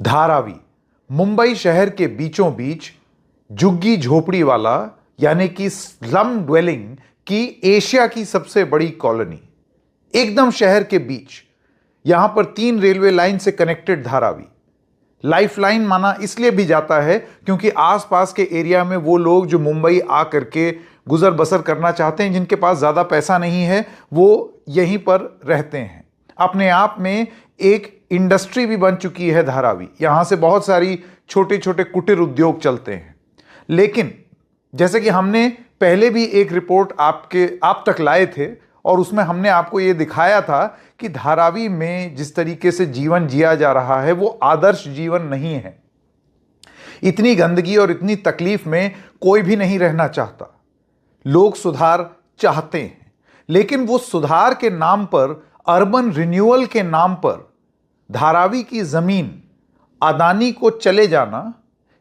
धारावी मुंबई शहर के बीचों बीच झुग्गी झोपड़ी वाला यानी कि स्लम ड्वेलिंग की एशिया की सबसे बड़ी कॉलोनी, एकदम शहर के बीच। यहां पर 3 रेलवे लाइन से कनेक्टेड धारावी। लाइफलाइन माना इसलिए भी जाता है क्योंकि आसपास के एरिया में वो लोग जो मुंबई आ करके गुजर बसर करना चाहते हैं, जिनके पास ज़्यादा पैसा नहीं है, वो यहीं पर रहते हैं। अपने आप में एक इंडस्ट्री भी बन चुकी है धारावी। यहाँ से बहुत सारी छोटे छोटे कुटीर उद्योग चलते हैं। लेकिन जैसे कि हमने पहले भी एक रिपोर्ट आप तक लाए थे और उसमें हमने आपको ये दिखाया था कि धारावी में जिस तरीके से जीवन जिया जा रहा है वो आदर्श जीवन नहीं है। इतनी गंदगी और इतनी तकलीफ में कोई भी नहीं रहना चाहता। लोग सुधार चाहते हैं, लेकिन वो सुधार के नाम पर, अर्बन रिन्यूअल के नाम पर धारावी की जमीन अदानी को चले जाना,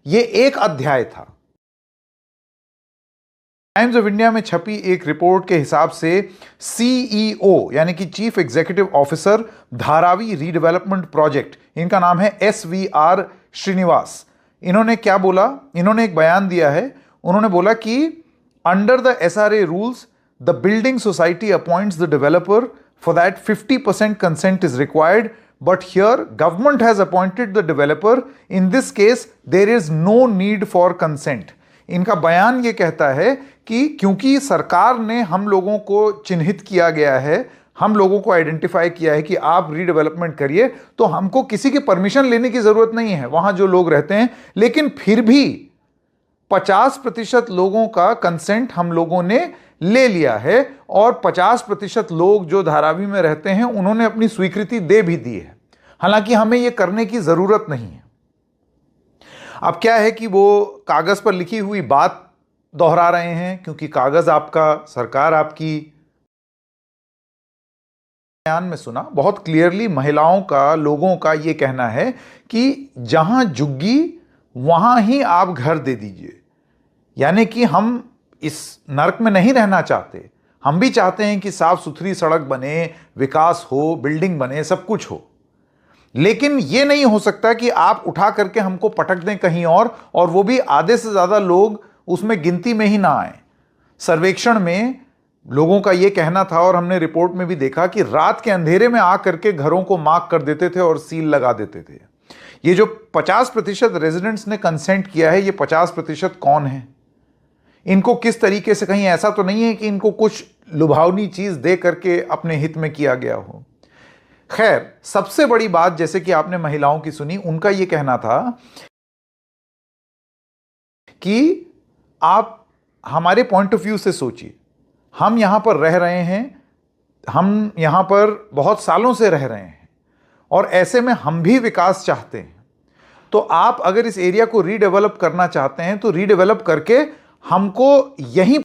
ये एक अध्याय था। टाइम्स ऑफ इंडिया में छपी एक रिपोर्ट के हिसाब से सीईओ यानी कि chief executive officer Dharavi redevelopment project, इनका नाम है SVR श्रीनिवास, इन्होंने क्या बोला? इन्होंने एक बयान दिया है। उन्होंने बोला कि under the SRA rules the building society appoints the developer for that 50% consent is required, but here government has appointed the developer. In this case there is no need for consent. इनका बयान ये कहता है कि क्योंकि सरकार ने हम लोगों को चिन्हित किया गया है, हम लोगों को आइडेंटिफाई किया है कि आप रीडेवलपमेंट करिए, तो हमको किसी की परमिशन लेने की जरूरत नहीं है वहां जो लोग रहते हैं। लेकिन फिर भी 50% लोगों का कंसेंट हम लोगों ने ले लिया है और 50% लोग जो धारावी में रहते हैं उन्होंने अपनी स्वीकृति दे भी दी है। हालांकि हमें यह करने की जरूरत नहीं है। अब क्या है कि वो कागज पर लिखी हुई बात दोहरा रहे हैं, क्योंकि कागज आपका, सरकार आपकी। बयान में सुना बहुत क्लियरली महिलाओं का, लोगों का ये कहना है कि जहां झुग्गी वहां ही आप घर दे दीजिए। यानी कि हम इस नर्क में नहीं रहना चाहते। हम भी चाहते हैं कि साफ सुथरी सड़क बने, विकास हो, बिल्डिंग बने, सब कुछ हो। लेकिन यह नहीं हो सकता कि आप उठा करके हमको पटक दें कहीं और वो भी आधे से ज्यादा लोग उसमें गिनती में ही ना आए। सर्वेक्षण में लोगों का यह कहना था और हमने रिपोर्ट में भी देखा कि रात के अंधेरे में आकर के घरों को मार्क कर देते थे और सील लगा देते थे। ये जो 50% रेजिडेंट्स ने कंसेंट किया है, ये 50% कौन है? इनको किस तरीके से, कहीं ऐसा तो नहीं है कि इनको कुछ लुभावनी चीज दे करके अपने हित में किया गया हो? खैर, सबसे बड़ी बात जैसे कि आपने महिलाओं की सुनी, उनका यह कहना था कि आप हमारे पॉइंट ऑफ व्यू से सोचिए। हम यहां पर रह रहे हैं, हम यहां पर बहुत सालों से रह रहे हैं और ऐसे में हम भी विकास चाहते हैं। तो आप अगर इस एरिया को रीडेवलप करना चाहते हैं तो रीडेवलप करके हमको यहीं